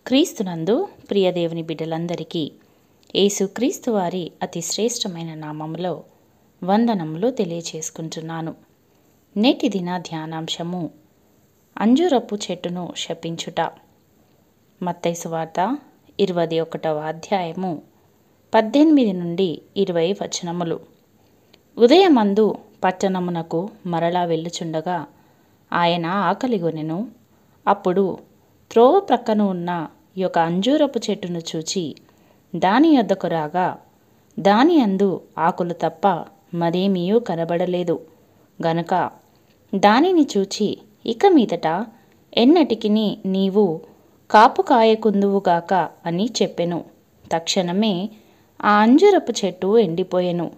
క్రీస్తునందు ప్రియదేవుని బిడ్డలందరికీ యేసుక్రీస్తు వారి అతి శ్రేష్టమైన నామములో వందనములు తెలియచేసుకుంటున్నాను. నేటి దిన ధ్యానాంశము అంజూరపు చెట్టును శపించుట. మత్తయి సువార్త 21వ అధ్యాయము 18 నుండి 20 వచనములు. ఉదయమందు పట్టణమునకు మరలా వెళ్ళుచుండగా ఆయన ఆకలిగొనెను. అప్పుడు త్రోవ ప్రక్కన ఉన్న ఒక అంజూరపు చెట్టును చూచి దాని యొద్దకు రాగా దాని అందు ఆకులు తప్ప మరేమీయూ కనబడలేదు గనుక దానిని చూచి ఇక మీదట ఎన్నటికిని నీవు కాపు కాయకుందువుగాక అని చెప్పెను. తక్షణమే ఆ అంజూరపు చెట్టు ఎండిపోయెను.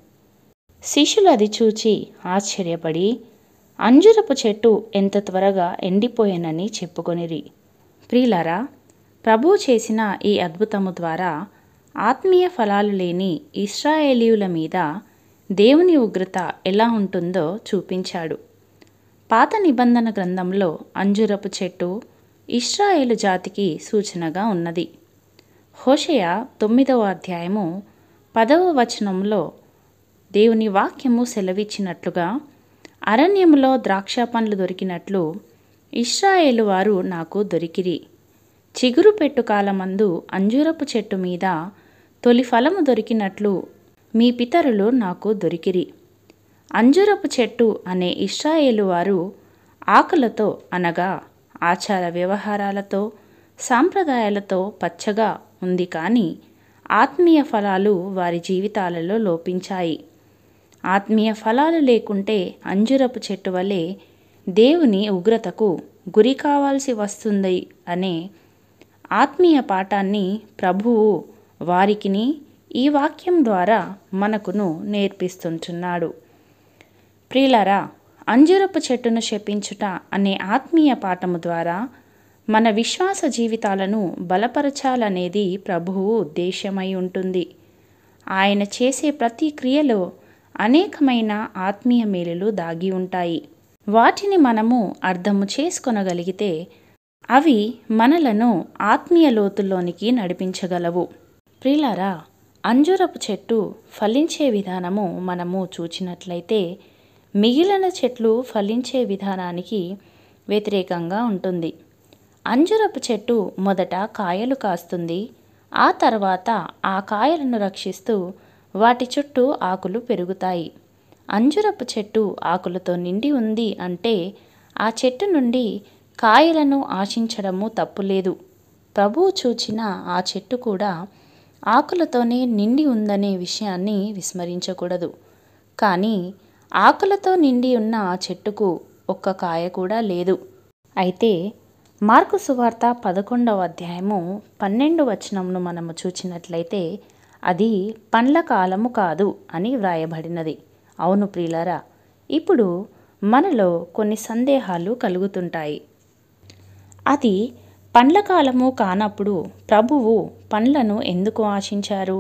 శిష్యులు అది చూచి ఆశ్చర్యపడి అంజూరపు చెట్టు ఎంత త్వరగా ఎండిపోయెనని చెప్పుకొనిరి. ప్రియులారా, ప్రభువు చేసిన ఈ అద్భుతము ద్వారా ఆత్మీయ ఫలాలు లేని ఇశ్రాయేలీయుల మీద దేవుని ఉగ్రత ఎలా ఉంటుందో చూపించాడు. పాత నిబంధన గ్రంథంలో అంజూరపు చెట్టు ఇశ్రాయేలు జాతికి సూచనగా ఉన్నది. హోషేయ 9వ అధ్యాయము 10వ వచనంలో దేవుని వాక్యము సెలవిచ్చినట్లుగా, అరణ్యములో ద్రాక్ష పండ్లు దొరికినట్లు ఇశ్రాయేలు వారు నాకు దొరికిరి. చిగురు పెట్టు కాలమందు అంజూరపు చెట్టు మీద తొలి ఫలము దొరికినట్లు మీ పితరులు నాకు దొరికిరి. అంజూరపు చెట్టు అనే ఇశ్రాయేలు వారు ఆకులతో అనగా ఆచార వ్యవహారాలతో సాంప్రదాయాలతో పచ్చగా ఉంది, కానీ ఆత్మీయ ఫలాలు వారి జీవితాలలో లోపించాయి. ఆత్మీయ ఫలాలు లేకుంటే అంజూరపు చెట్టు వలె దేవుని ఉగ్రతకు గురి కావాల్సి వస్తుంది అనే ఆత్మీయ పాఠాన్ని ప్రభువు వారికిని ఈ వాక్యం ద్వారా మనకును నేర్పిస్తుంటున్నాడు. ప్రియులారా, అంజూరపు చెట్టును శపించుట అనే ఆత్మీయ పాఠము ద్వారా మన విశ్వాస జీవితాలను బలపరచాలనేది ప్రభువు ఉద్దేశమై ఉంటుంది. ఆయన చేసే ప్రతి క్రియలో అనేకమైన ఆత్మీయ మేలులు దాగి ఉంటాయి. వాటిని మనము అర్థము చేసుకొనగలిగితే అవి మనలను ఆత్మీయ లోతుల్లోనికి నడిపించగలవు. ప్రియులారా, అంజూరపు చెట్టు ఫలించే విధానము మనము చూచినట్లయితే మిగిలిన చెట్లు ఫలించే విధానానికి వ్యతిరేకంగా ఉంటుంది. అంజూరపు చెట్టు మొదట కాయలు కాస్తుంది. ఆ తర్వాత ఆ కాయలను రక్షిస్తూ వాటి చుట్టూ ఆకులు పెరుగుతాయి. అంజూరపు చెట్టు ఆకులతో నిండి ఉంది అంటే ఆ చెట్టు నుండి కాయలను ఆశించడము తప్పులేదు. ప్రభువు చూచిన ఆ చెట్టు కూడా ఆకులతోనే నిండి ఉందనే విషయాన్ని విస్మరించకూడదు. కానీ ఆకులతో నిండి ఉన్న ఆ చెట్టుకు ఒక్క కాయ కూడా లేదు. అయితే మార్కు సువార్త 11వ అధ్యాయము 12 వచనమును మనము చూచినట్లయితే అది పండ్ల కాలము కాదు అని వ్రాయబడినది. అవును ప్రియులారా, ఇప్పుడు మనలో కొన్ని సందేహాలు కలుగుతుంటాయి. అది పండ్ల కాలము కానప్పుడు ప్రభువు పండ్లను ఎందుకు ఆశించారు?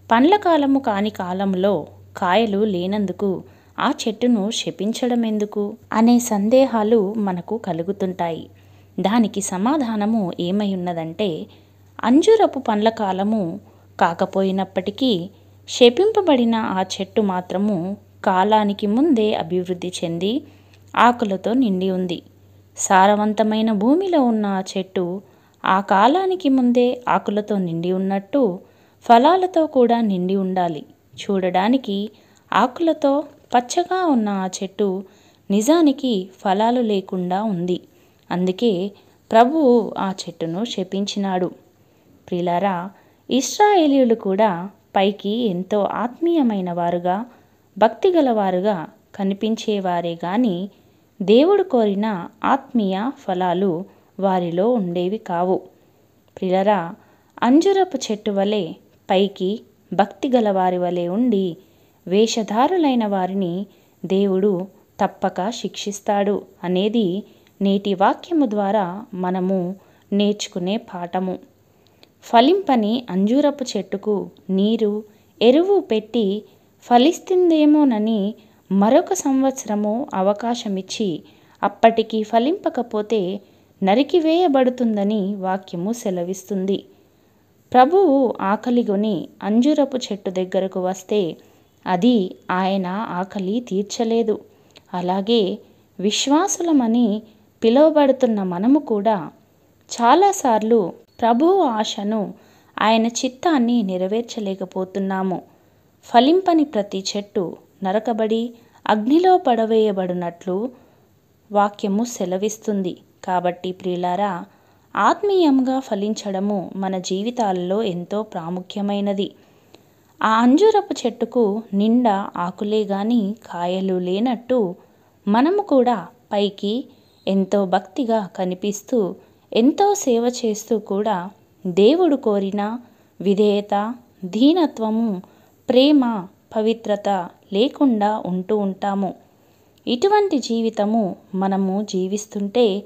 పండ్ల కాలము కాని కాలంలో కాయలు లేనందుకు ఆ చెట్టును శపించడం ఎందుకు అనే సందేహాలు మనకు కలుగుతుంటాయి. దానికి సమాధానము ఏమై ఉన్నదంటే, అంజూరపు పండ్ల కాలము కాకపోయినప్పటికీ శపింపబడిన ఆ చెట్టు మాత్రము కాలానికి ముందే అభివృద్ధి చెంది ఆకులతో నిండి ఉంది. సారవంతమైన భూమిలో ఉన్న ఆ చెట్టు ఆ కాలానికి ముందే ఆకులతో నిండి ఉన్నట్టు ఫలాలతో కూడా నిండి ఉండాలి. చూడడానికి ఆకులతో పచ్చగా ఉన్న ఆ చెట్టు నిజానికి ఫలాలు లేకుండా ఉంది. అందుకే ప్రభువు ఆ చెట్టును శపించినాడు. ప్రియులారా, ఇశ్రాయేలీయులు కూడా పైకి ఎంతో ఆత్మీయమైన వారుగా భక్తిగలవారుగా కనిపించేవారే గాని దేవుడు కోరిన ఆత్మీయ ఫలాలు వారిలో ఉండేవి కావు. ప్రియులారా, అంజూరపు చెట్టు వలె పైకి భక్తి గలవారి వలె ఉండి వేషధారులైన వారిని దేవుడు తప్పక శిక్షిస్తాడు అనేది నేటి వాక్యము ద్వారా మనము నేర్చుకునే పాఠము. ఫలింపని అంజూరపు చెట్టుకు నీరు, ఎరువు పెట్టి ఫలిస్తుందేమోనని మరొక సంవత్సరము అవకాశమిచ్చి అప్పటికి ఫలింపకపోతే నరికివేయబడుతుందని వాక్యము సెలవిస్తుంది. ప్రభువు ఆకలిగొని అంజూరపు చెట్టు దగ్గరకు వస్తే అది ఆయన ఆకలి తీర్చలేదు. అలాగే విశ్వాసులమని పిలువబడుతున్న మనము కూడా చాలాసార్లు ప్రభువు ఆశను, ఆయన చిత్తాన్ని నెరవేర్చలేకపోతున్నాము. ఫలింపని ప్రతి చెట్టు నరకబడి అగ్నిలో పడవేయబడినట్లు వాక్యము సెలవిస్తుంది. కాబట్టి ప్రియులారా, ఆత్మీయంగా ఫలించడము మన జీవితాలలో ఎంతో ప్రాముఖ్యమైనది. ఆ అంజూరపు చెట్టుకు నిండా ఆకులే గాని కాయలు లేనట్టు మనము కూడా పైకి ఎంతో భక్తిగా కనిపిస్తూ, ఎంతో సేవ చేస్తూ కూడా దేవుడు కోరిన విధేయత, దీనత్వము, ప్రేమ, పవిత్రత లేకుండా ఉంటూ ఉంటాము. ఇటువంటి జీవితము మనము జీవిస్తుంటే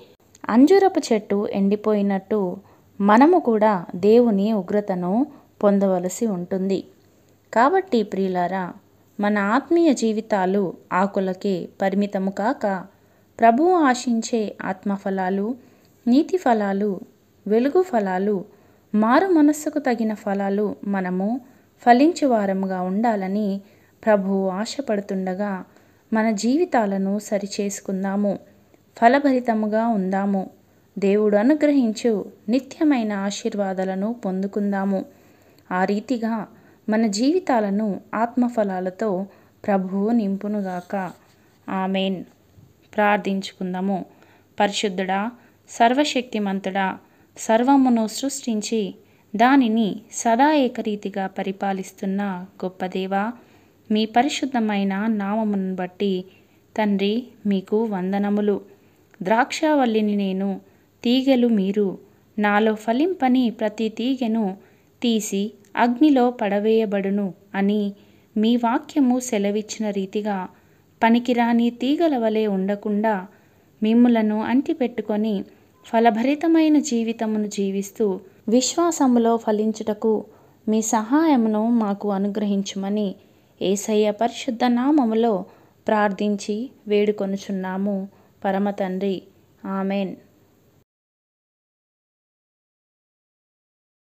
అంజూరపు చెట్టు ఎండిపోయినట్టు మనము కూడా దేవుని ఉగ్రతను పొందవలసి ఉంటుంది. కాబట్టి ప్రియులారా, మన ఆత్మీయ జీవితాలు ఆకులకే పరిమితము కాక ప్రభువు ఆశించే ఆత్మఫలాలు, నీతి ఫలాలు, వెలుగు ఫలాలు, మారు మనస్సుకు తగిన ఫలాలు మనము ఫలించువారముగా ఉండాలని ప్రభువు ఆశపడుతుండగా మన జీవితాలను సరిచేసుకుందాము, ఫలభరితముగా ఉందాము. దేవుడు అనుగ్రహించు నిత్యమైన ఆశీర్వాదాలను పొందుకుందాము. ఆ రీతిగా మన జీవితాలను ఆత్మఫలాలతో ప్రభువు నింపునుగాక. ఆమేన్. ప్రార్థించుకుందాము. పరిశుద్ధుడా, సర్వశక్తిమంతుడా, సర్వమును సృష్టించి దానిని సదా ఏకరీతిగా పరిపాలిస్తున్న గొప్ప దేవా, మీ పరిశుద్ధమైన నామమును బట్టి తండ్రి మీకు వందనములు. ద్రాక్షావల్లిని నేను, తీగెలు మీరు. నాలో ఫలింపని ప్రతి తీగెను తీసి అగ్నిలో పడవేయబడును అని మీ వాక్యము సెలవిచ్చిన రీతిగా పనికిరాని తీగల వలె ఉండకుండా మిమ్ములను అంటిపెట్టుకొని ఫలభరితమైన జీవితమును జీవిస్తూ విశ్వాసములో ఫలించుటకు మీ సహాయమును మాకు అనుగ్రహించుమని యేసయ్య పరిశుద్ధ నామములో ప్రార్థించి వేడుకొనుచున్నాము పరమ తండ్రి. ఆమెన్.